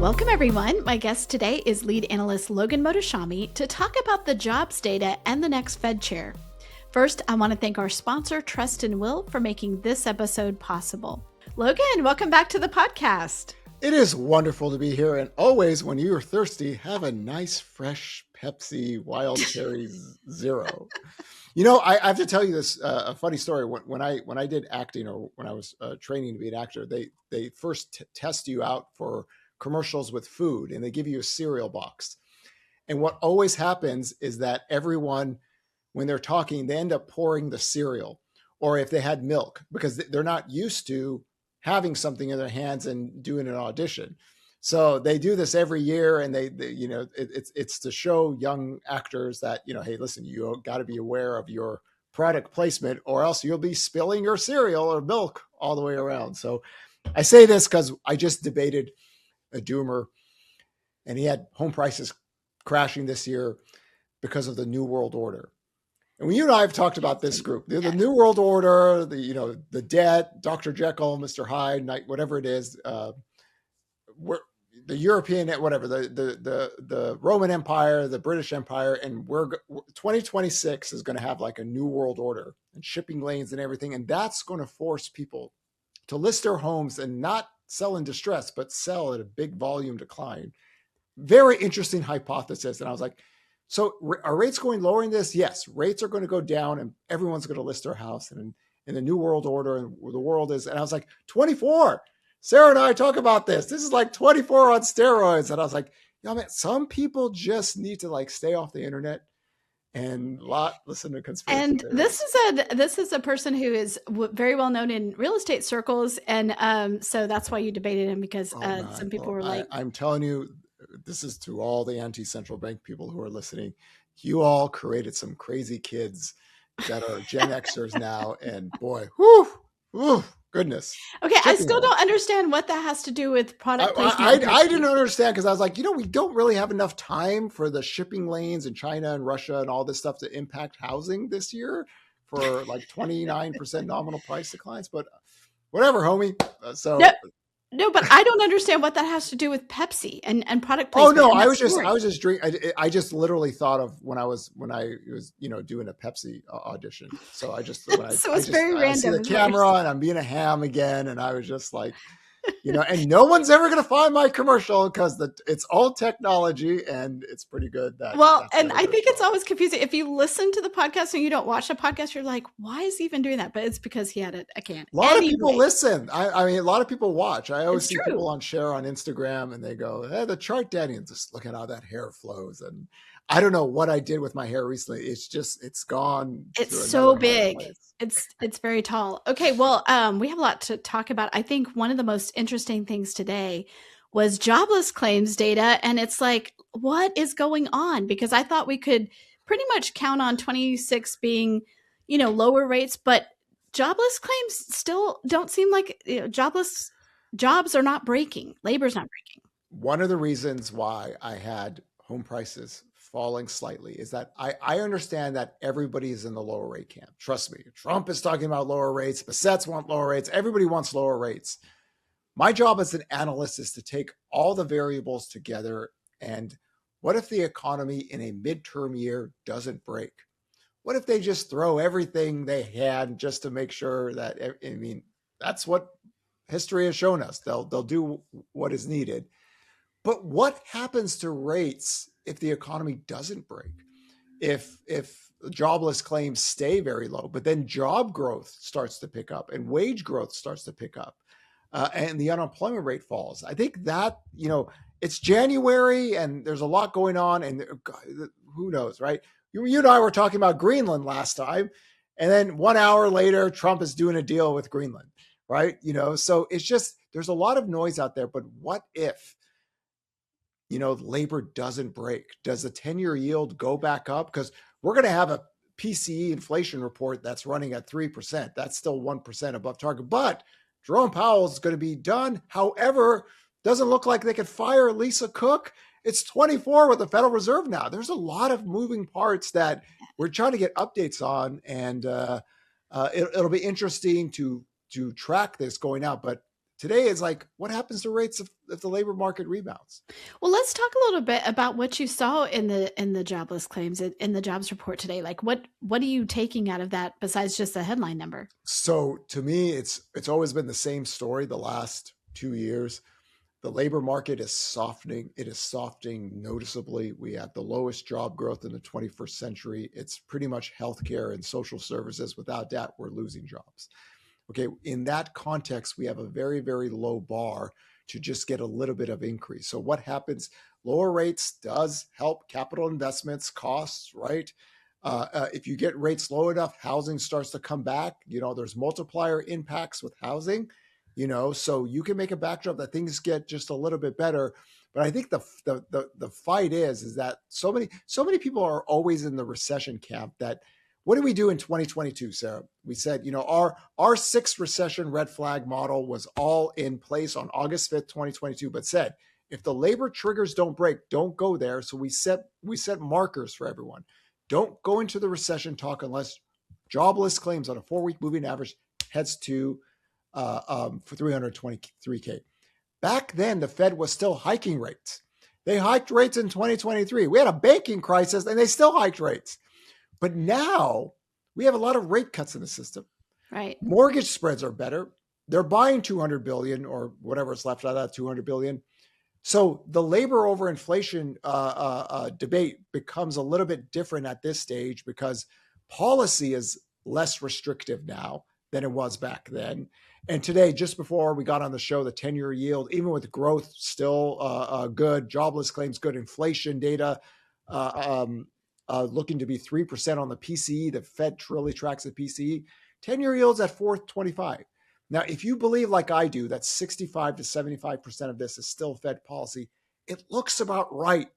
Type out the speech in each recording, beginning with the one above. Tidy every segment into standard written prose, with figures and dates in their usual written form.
Welcome, everyone. My guest today is Lead Analyst Logan Mohtashami to talk about the jobs data and the next Fed chair. First, I want to thank our sponsor, Trust and Will, for making this episode possible. Logan, welcome back to the podcast. It is wonderful to be here. And always, when you're thirsty, have a nice, fresh Pepsi Wild Cherry Zero. You know, I have to tell you this a funny story. When I did acting, or when I was training to be an actor, they first test you out for commercials with food, and they give you a cereal box. And what always happens is that everyone, when they're talking, they end up pouring the cereal, or if they had milk, because they're not used to having something in their hands and doing an audition. So they do this every year, and they you know, it's to show young actors that, you know, hey, listen, you got to be aware of your product placement, or else you'll be spilling your cereal or milk all the way around. So I say this because I just debated a doomer, and he had home prices crashing this year because of the New World Order. And you and I have talked about this group, the New World Order, the debt, Dr. Jekyll, Mr. Hyde, whatever it is, the European, whatever, the Roman Empire, the British Empire, and 2026 is going to have like a New World Order and shipping lanes and everything, and that's going to force people to list their homes and not sell in distress, but sell at a big volume decline. Very interesting hypothesis. And I was like, so are rates going lower in this? Yes, rates are going to go down, and everyone's going to list their house. And in the New World Order, and the world is, and I was like, 24. Sarah and I talk about this. This is like 24 on steroids. And I was like, man, some people just need to like stay off the internet and listen to conspiracy And theories. this is a person who is very well known in real estate circles, and so that's why you debated him, because some people were like, I'm telling you, this is to all the anti-central bank people who are listening. You all created some crazy kids that are Gen Xers now, and boy, goodness. okay, I still don't understand what that has to do with product placement. I didn't understand, because I was like, we don't really have enough time for the shipping lanes in China and Russia and all this stuff to impact housing this year for like 29% nominal price declines. But whatever, homie. No, but I don't understand what that has to do with Pepsi and product Oh placement. no, I was just drinking. I just literally thought of when I was doing a Pepsi audition. So I just very random. I see the camera, and I'm being a ham again, and I was just like, and no one's ever going to find my commercial because it's old technology, and it's pretty good. And I think it's always confusing. If you listen to the podcast and you don't watch the podcast, you're like, why is he even doing that? But it's because he had a can. A lot of people listen. I mean, a lot of people watch. I always see people share on Instagram, and they go, hey, the chart daddy, and just look at how that hair flows. And I don't know what I did with my hair recently. It's gone. It's so big. It's very tall. Okay, well, we have a lot to talk about. I think one of the most interesting things today was jobless claims data, and it's like, what is going on? Because I thought we could pretty much count on 26 being, lower rates, but jobless claims still don't seem like jobs are not breaking. Labor's not breaking. One of the reasons why I had home prices falling slightly is that I understand that everybody is in the lower rate camp. Trust me. Trump is talking about lower rates. Bassets want lower rates. Everybody wants lower rates. My job as an analyst is to take all the variables together. And what if the economy in a midterm year doesn't break? What if they just throw everything they had just to make sure that, that's what history has shown us. They'll do what is needed. But what happens to rates if the economy doesn't break? If jobless claims stay very low, but then job growth starts to pick up and wage growth starts to pick up, and the unemployment rate falls. I think that, it's January and there's a lot going on, and who knows, right? You and I were talking about Greenland last time, and then 1 hour later, Trump is doing a deal with Greenland, right? So it's just, there's a lot of noise out there, but what if, labor doesn't break? Does the 10-year yield go back up? Because we're going to have a PCE inflation report that's running at 3%. That's still 1% above target. But Jerome Powell is going to be done. However, doesn't look like they could fire Lisa Cook. It's 24 with the Federal Reserve now. There's a lot of moving parts that we're trying to get updates on, and it'll be interesting to track this going out. But Today is like, what happens to rates if the labor market rebounds? Well, let's talk a little bit about what you saw in the jobless claims in the jobs report today. Like what are you taking out of that besides just the headline number? So to me, it's always been the same story the last 2 years. The labor market is softening. It is softening noticeably. We have the lowest job growth in the 21st century. It's pretty much healthcare and social services. Without that, we're losing jobs. Okay, in that context, we have a very, very low bar to just get a little bit of increase. So what happens? Lower rates does help capital investments, costs, right? If you get rates low enough, housing starts to come back. There's multiplier impacts with housing. So you can make a backdrop that things get just a little bit better. But I think the fight is that so many people are always in the recession camp. That what did we do in 2022, Sarah? We said, our sixth recession red flag model was all in place on August 5th, 2022, but said if the labor triggers don't break, don't go there. So we set markers for everyone. Don't go into the recession talk unless jobless claims on a 4-week moving average heads to for 323K. Back then, the Fed was still hiking rates. They hiked rates in 2023. We had a banking crisis and they still hiked rates. But now we have a lot of rate cuts in the system. Right. Mortgage spreads are better. They're buying 200 billion or whatever is left out of that 200 billion. So the labor over inflation debate becomes a little bit different at this stage because policy is less restrictive now than it was back then. And today, just before we got on the show, the 10-year yield, even with growth still good, jobless claims good, inflation data looking to be 3% on the PCE. The Fed really tracks the PCE. 10-year yields at 4.25. Now, if you believe like I do that 65 to 75% of this is still Fed policy, it looks about right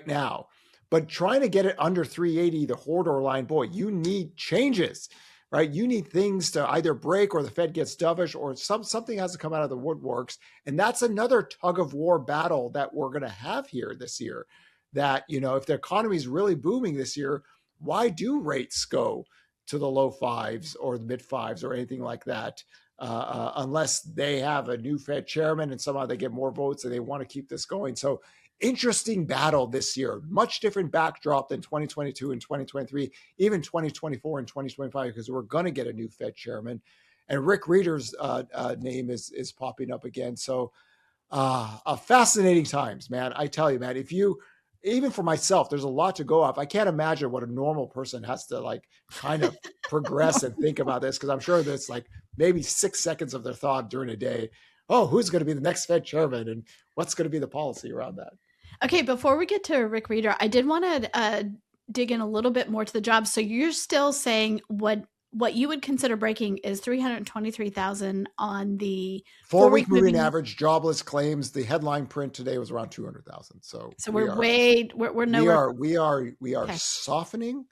now. But trying to get it under 380, the corridor line, boy, you need changes, right? You need things to either break or the Fed gets dovish or something has to come out of the woodworks. And that's another tug of war battle that we're going to have here this year. That, if the economy is really booming this year, why do rates go to the low fives or the mid fives or anything like that? Unless they have a new Fed chairman and somehow they get more votes and they want to keep this going. So interesting battle this year, much different backdrop than 2022 and 2023, even 2024 and 2025, because we're going to get a new Fed chairman. And Rick Rieder's name is popping up again. So fascinating times, man. I tell you, man, even for myself, there's a lot to go off. I can't imagine what a normal person has to kind of progress and think about this, because I'm sure there's maybe 6 seconds of their thought during a day. Oh, who's going to be the next Fed chairman and what's going to be the policy around that? Okay, before we get to Rick Rieder, I did want to dig in a little bit more to the jobs. So you're still saying what you would consider breaking is 323,000 on the 4-week moving average jobless claims. The headline print today was around 200,000. So we're nowhere. We are softening,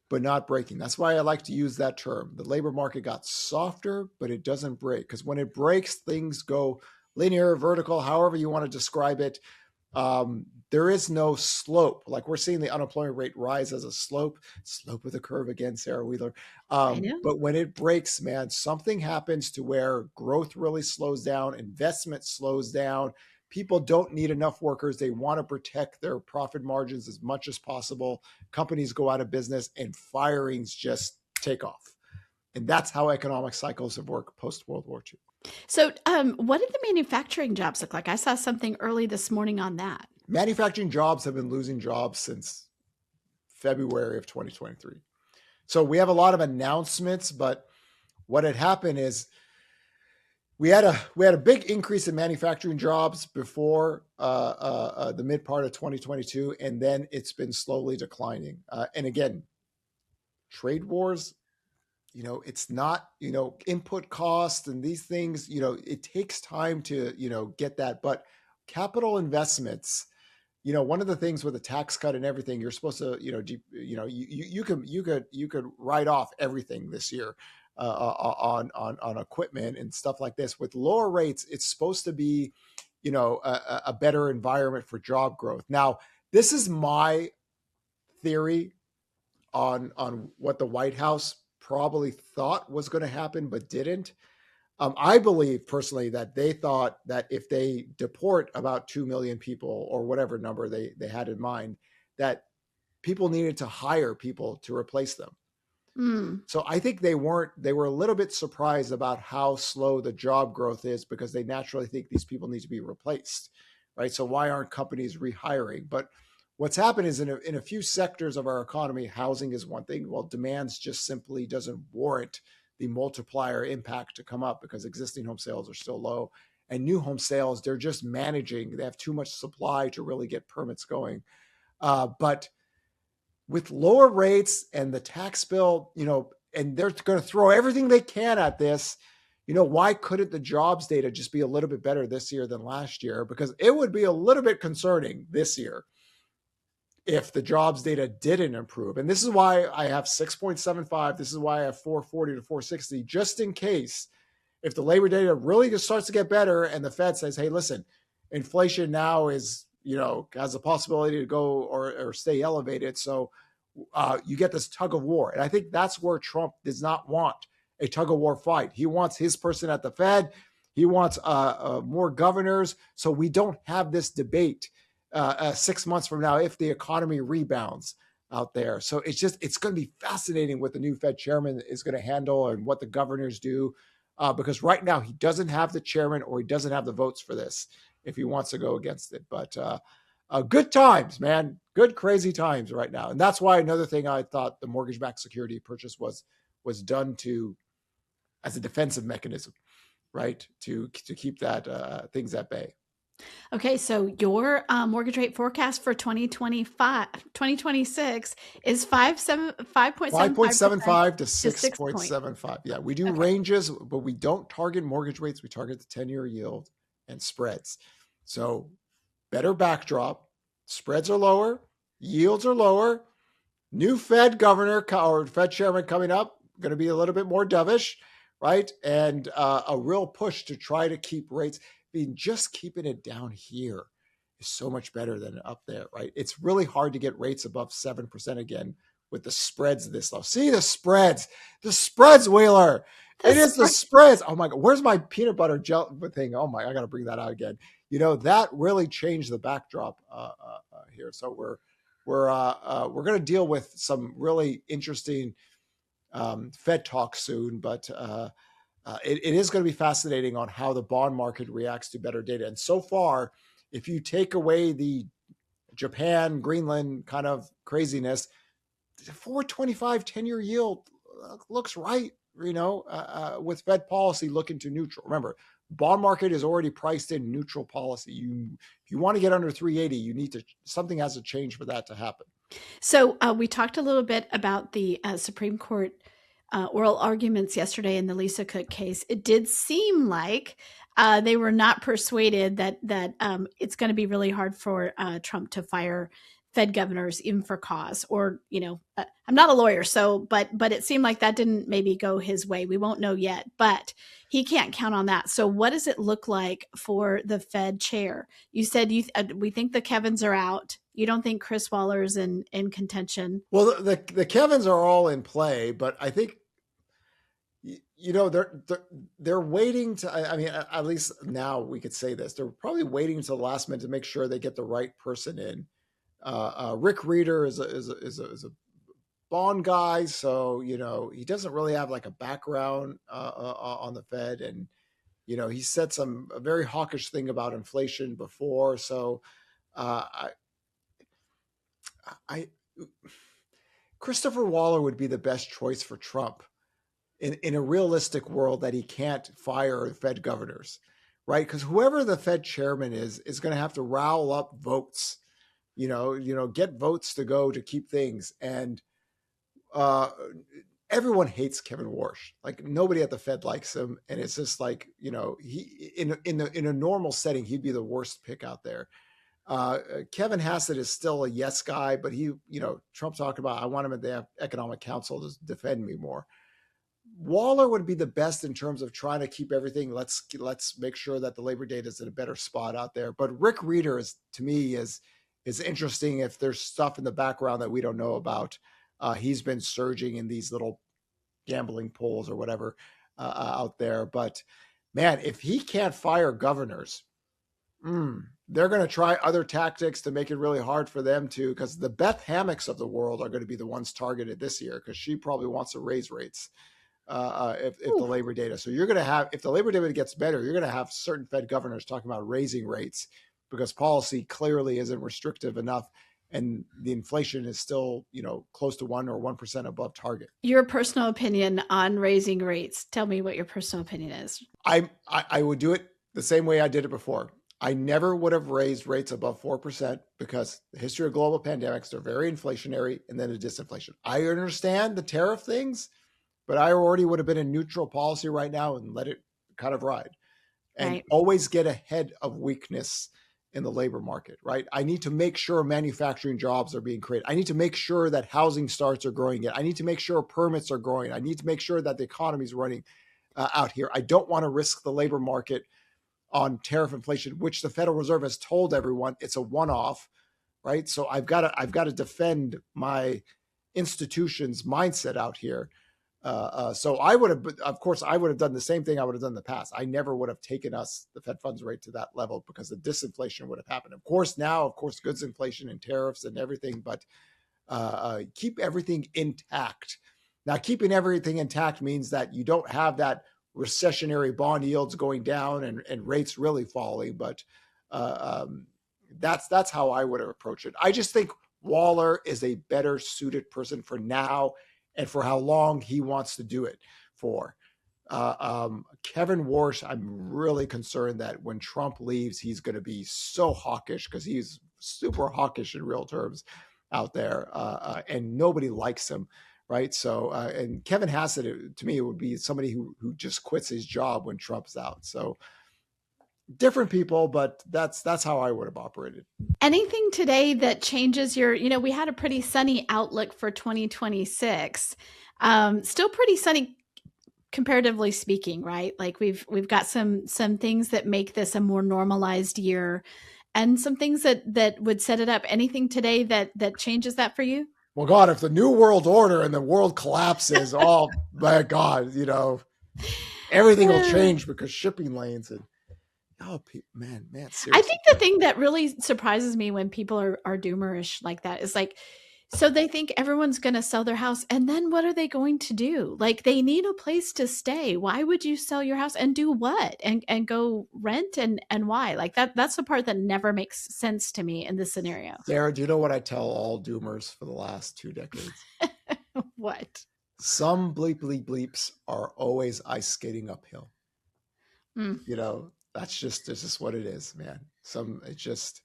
but not breaking. That's why I like to use that term. The labor market got softer, but it doesn't break, because when it breaks, things go linear, vertical, however you want to describe it. There is no slope. Like we're seeing the unemployment rate rise as a slope of the curve again, Sarah Wheeler. But when it breaks, man, something happens to where growth really slows down, investment slows down. People don't need enough workers. They want to protect their profit margins as much as possible. Companies go out of business and firings just take off. And that's how economic cycles have worked post-World War II. So what did the manufacturing jobs look like? I saw something early this morning on that. Manufacturing jobs have been losing jobs since February of 2023. So we have a lot of announcements, but what had happened is we had a big increase in manufacturing jobs before the mid part of 2022, and then it's been slowly declining. And again, trade wars, it's not, input costs and these things, it takes time to, get that. But capital investments, one of the things with a tax cut and everything, you're supposed to, you could write off everything this year on equipment and stuff like this. With lower rates, it's supposed to be, a better environment for job growth. Now, this is my theory on what the White House probably thought was going to happen, but didn't. I believe personally that they thought that if they deport about 2 million people or whatever number they had in mind, that people needed to hire people to replace them. Mm. So I think they were a little bit surprised about how slow the job growth is because they naturally think these people need to be replaced, right? So why aren't companies rehiring? But what's happened is in a few sectors of our economy, housing is one thing. Well, demands just simply doesn't warrant the multiplier impact to come up because existing home sales are still low. And new home sales, they're just managing. They have too much supply to really get permits going. But with lower rates and the tax bill, and they're going to throw everything they can at this, why couldn't the jobs data just be a little bit better this year than last year? Because it would be a little bit concerning this year if the jobs data didn't improve. And this is why I have 6.75. This is why I have 440 to 460, just in case if the labor data really just starts to get better and the Fed says, hey, listen, inflation now is, has a possibility to go or stay elevated. So you get this tug of war. And I think that's where Trump does not want a tug of war fight. He wants his person at the Fed. He wants more governors. So we don't have this debate 6 months from now if the economy rebounds out there. So it's going to be fascinating what the new Fed chairman is going to handle and what the governors do. Because right now he doesn't have the chairman or he doesn't have the votes for this if he wants to go against it. But good times, man. Good, crazy times right now. And that's why another thing I thought the mortgage-backed security purchase was done as a defensive mechanism, right? To keep that things at bay. Okay, so your mortgage rate forecast for 2026 is 5.75 to 6 6.75. Yeah, we do ranges, but we don't target mortgage rates. We target the 10-year yield and spreads. So better backdrop. Spreads are lower. Yields are lower. New Fed governor or Fed chairman coming up, going to be a little bit more dovish, right? And a real push to try to keep rates. Just keeping it down here is so much better than up there, right? It's really hard to get rates above 7% again with the spreads this low. See the spreads, Wheeler. It is the spreads. Oh my God, where's my peanut butter gel thing? Oh my, I got to bring that out again. That really changed the backdrop here. So we're going to deal with some really interesting Fed talk soon, but it is going to be fascinating on how the bond market reacts to better data. And so far, if you take away the Japan, Greenland kind of craziness, 425 10-year yield looks right, with Fed policy looking to neutral. Remember, bond market is already priced in neutral policy. If you want to get under 380, something has to change for that to happen. So we talked a little bit about the Supreme Court oral arguments yesterday in the Lisa Cook case. It did seem like they were not persuaded that it's going to be really hard for Trump to fire Fed governors even for cause, or I'm not a lawyer, so but it seemed like that didn't maybe go his way. We won't know yet, but he can't count on that. So what does it look like for the Fed chair? You said we think the Kevins are out. You don't think Chris Waller's in contention? Well, the Kevins are all in play, but I think they're waiting to. I mean, at least now we could say this. They're probably waiting to the last minute to make sure they get the right person in. Rick Reeder is a bond guy, so he doesn't really have like a background on the Fed, and he said some a very hawkish thing about inflation before. So Christopher Waller would be the best choice for Trump in a realistic world that he can't fire Fed governors, right? Because whoever the Fed chairman is going to have to rile up votes. Get votes to go to keep things. And everyone hates Kevin Warsh. Like nobody at the Fed likes him. And it's just like, he in a normal setting, he'd be the worst pick out there. Kevin Hassett is still a yes guy, but Trump talked about, I want him at the Economic Council to defend me more. Waller would be the best in terms of trying to keep everything. Let's make sure that the labor data is in a better spot out there. But Rick Reeder to me is interesting if there's stuff in the background that we don't know about. He's been surging in these little gambling polls or whatever out there. But man, if he can't fire governors, they're going to try other tactics to make it really hard for them to, because the Beth Hammocks of the world are going to be the ones targeted this year because she probably wants to raise rates if the labor data. So you're going to have, if the labor data gets better, you're going to have certain Fed governors talking about raising rates because policy clearly isn't restrictive enough. And the inflation is still, close to 1 or 1% above target. Your personal opinion on raising rates. Tell me what your personal opinion is. I would do it the same way I did it before. I never would have raised rates above 4% because the history of global pandemics, they're very inflationary and then a disinflation. I understand the tariff things, but I already would have been in neutral policy right now and let it kind of ride and always get ahead of weakness in the labor market, right? I need to make sure manufacturing jobs are being created. I need to make sure that housing starts are growing. I need to make sure permits are growing. I need to make sure that the economy is running out here. I don't want to risk the labor market on tariff inflation, which the Federal Reserve has told everyone it's a one-off, right? So I've got to defend my institution's mindset out here. So I would have, of course, I would have done the same thing I would have done in the past. I never would have taken the Fed funds rate to that level because the disinflation would have happened. Of course, goods inflation and tariffs and everything, but keep everything intact. Now, keeping everything intact means that you don't have that recessionary bond yields going down and rates really falling. But that's how I would have approached it. I just think Waller is a better suited person for now and for how long he wants to do it for. Kevin Warsh, I'm really concerned that when Trump leaves, he's going to be so hawkish because he's super hawkish in real terms out there, and nobody likes him. Right. So, and Kevin Hassett, to me, it would be somebody who just quits his job when Trump's out. So different people, but that's how I would have operated. Anything today that changes your, we had a pretty sunny outlook for 2026. Still pretty sunny comparatively speaking, right? Like we've got some things that make this a more normalized year and some things that would set it up. Anything today that changes that for you? Well, God, if the new world order and the world collapses, oh my God, everything will change because shipping lanes and man, seriously. I think the thing that really surprises me when people are doomerish like that is like, so they think everyone's going to sell their house and then what are they going to do? Like they need a place to stay. Why would you sell your house and do what? And go rent and why? Like that's the part that never makes sense to me in this scenario. Sarah, do you know what I tell all doomers for the last 2 decades? What? Some bleeps are always ice skating uphill. That's just what it is, man. It's just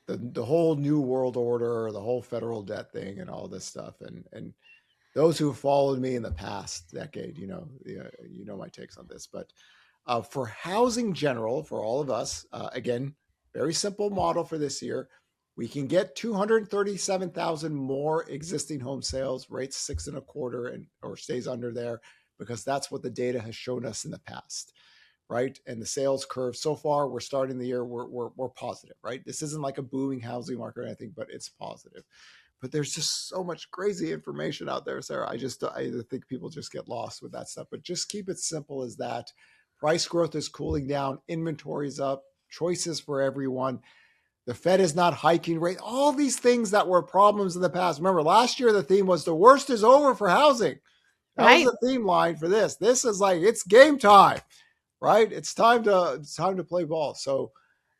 the whole new world order, the whole federal debt thing and all this stuff. And those who have followed me in the past decade, my takes on this. But for housing general, for all of us, again, very simple model for this year. We can get 237,000 more existing home sales, rates 6.25 or stays under there because that's what the data has shown us in the past. Right. And the sales curve so far, we're starting the year, we're positive, right? This isn't like a booming housing market or anything, but it's positive. But there's just so much crazy information out there, Sarah. I think people just get lost with that stuff, but just keep it simple as that. Price growth is cooling down, inventory's up, choices for everyone. The Fed is not hiking rate, all these things that were problems in the past. Remember, last year, the theme was the worst is over for housing. That was the theme line for this. This is like, it's game time. Right. It's time to play ball. So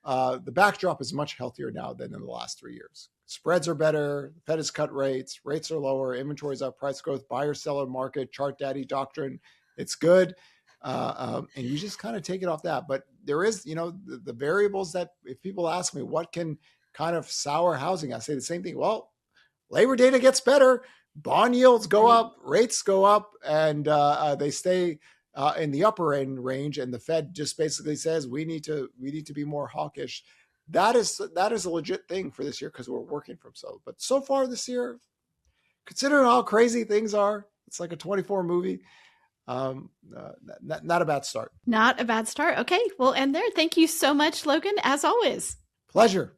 the backdrop is much healthier now than in the last 3 years. Spreads are better. The Fed has cut rates. Rates are lower. Inventories up. Price growth. Buyer seller market. Chart daddy doctrine. It's good. And you just kind of take it off that. But there is, the variables that if people ask me what can kind of sour housing, I say the same thing. Well, labor data gets better. Bond yields go up. Rates go up. And they stay in the upper end range, and the Fed just basically says we need to be more hawkish. That is a legit thing for this year because we're working from so. But so far this year, considering how crazy things are, it's like a 24 movie. Not a bad start. Not a bad start. Okay, we'll end there. Thank you so much, Logan, as always. Pleasure.